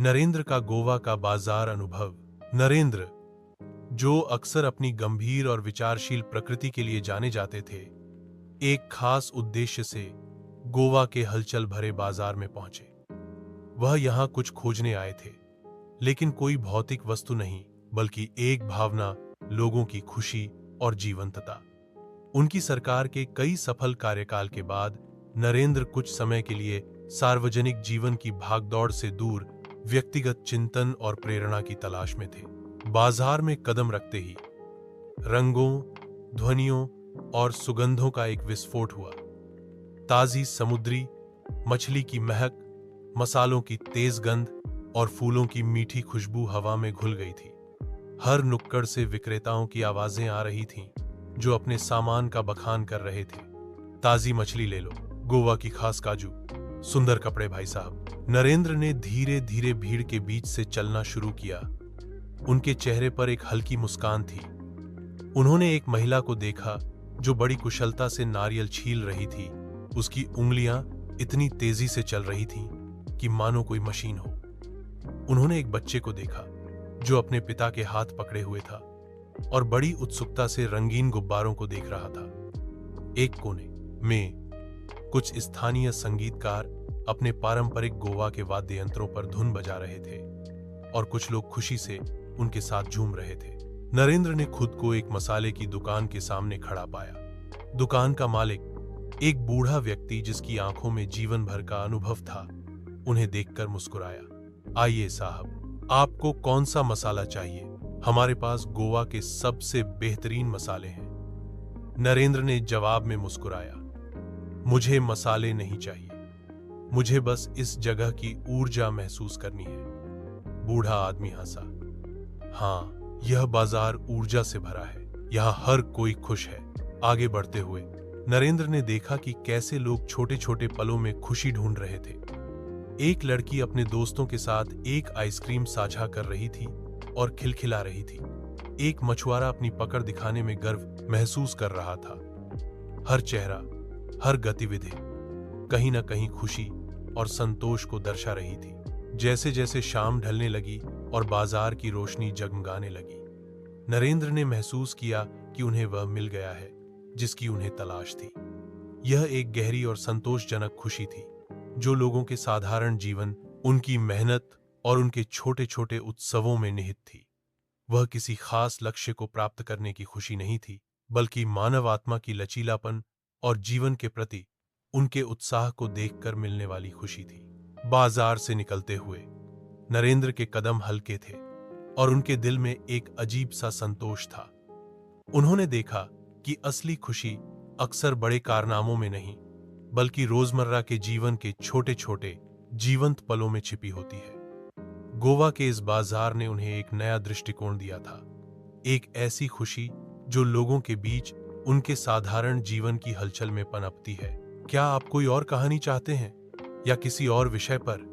नरेंद्र का गोवा का बाजार अनुभव। नरेंद्र, जो अक्सर अपनी गंभीर और विचारशील प्रकृति के लिए जाने जाते थे, एक खास उद्देश्य से गोवा के हलचल भरे बाजार में पहुंचे। वह यहां कुछ खोजने आए थे, लेकिन कोई भौतिक वस्तु नहीं, बल्कि एक भावना, लोगों की खुशी और जीवंतता। उनकी सरकार के कई सफल कार्यकाल के बाद नरेंद्र कुछ समय के लिए सार्वजनिक जीवन की भागदौड़ से दूर व्यक्तिगत चिंतन और प्रेरणा की तलाश में थे। बाजार में कदम रखते ही रंगों, ध्वनियों और सुगंधों का एक विस्फोट हुआ। ताजी समुद्री मछली की महक, मसालों की तेज गंध और फूलों की मीठी खुशबू हवा में घुल गई थी। हर नुक्कड़ से विक्रेताओं की आवाजें आ रही थीं, जो अपने सामान का बखान कर रहे थे। ताजी मछली ले लो, गोवा की खास काजू, सुंदर कपड़े भाई साहब। नरेंद्र ने धीरे धीरे भीड़ के बीच से चलना शुरू किया। उनके चेहरे पर एक हल्की मुस्कान थी। उन्होंने एक महिला को देखा जो बड़ी कुशलता से नारियल छील रही थी। उसकी उंगलियां इतनी तेजी से चल रही थीं कि मानो कोई मशीन हो। उन्होंने एक बच्चे को देखा जो अपने पिता के हाथ पकड़े हुए था और बड़ी उत्सुकता से रंगीन गुब्बारों को देख रहा था। एक कोने में कुछ स्थानीय संगीतकार अपने पारंपरिक गोवा के वाद्य यंत्रों पर धुन बजा रहे थे और कुछ लोग खुशी से उनके साथ झूम रहे थे। नरेंद्र ने खुद को एक मसाले की दुकान के सामने खड़ा पाया। दुकान का मालिक, एक बूढ़ा व्यक्ति जिसकी आंखों में जीवन भर का अनुभव था, उन्हें देखकर मुस्कुराया। आइए साहब, आपको कौन सा मसाला चाहिए? हमारे पास गोवा के सबसे बेहतरीन मसाले हैं। नरेंद्र ने जवाब में मुस्कुराया, मुझे मसाले नहीं चाहिए, मुझे बस इस जगह की ऊर्जा महसूस करनी है। बूढ़ा आदमी हंसा। हाँ, यह बाजार ऊर्जा से भरा है, यहाँ हर कोई खुश है। आगे बढ़ते हुए नरेंद्र ने देखा कि कैसे लोग छोटे छोटे पलों में खुशी ढूंढ रहे थे। एक लड़की अपने दोस्तों के साथ एक आइसक्रीम साझा कर रही थी और खिलखिला रही थी। एक मछुआरा अपनी पकड़ दिखाने में गर्व महसूस कर रहा था। हर चेहरा, हर गतिविधि कहीं न कहीं खुशी और संतोष को दर्शा रही थी। जैसे जैसे शाम ढलने लगी और बाजार की रोशनी जगमगाने लगी, नरेंद्र ने महसूस किया कि उन्हें वह मिल गया है जिसकी उन्हें तलाश थी। यह एक गहरी और संतोषजनक खुशी थी, जो लोगों के साधारण जीवन, उनकी मेहनत और उनके छोटे छोटे उत्सवों में निहित थी। वह किसी खास लक्ष्य को प्राप्त करने की खुशी नहीं थी, बल्कि मानव आत्मा की लचीलापन और जीवन के प्रति उनके उत्साह को देखकर मिलने वाली खुशी थी। बाजार से निकलते हुए नरेंद्र के कदम हल्के थे और उनके दिल में एक अजीब सा संतोष था। उन्होंने देखा कि असली खुशी अक्सर बड़े कारनामों में नहीं, बल्कि रोजमर्रा के जीवन के छोटे छोटे जीवंत पलों में छिपी होती है। गोवा के इस बाजार ने उन्हें एक नया दृष्टिकोण दिया था, एक ऐसी खुशी जो लोगों के बीच उनके साधारण जीवन की हलचल में पनपती है। क्या आप कोई और कहानी चाहते हैं या किसी और विषय पर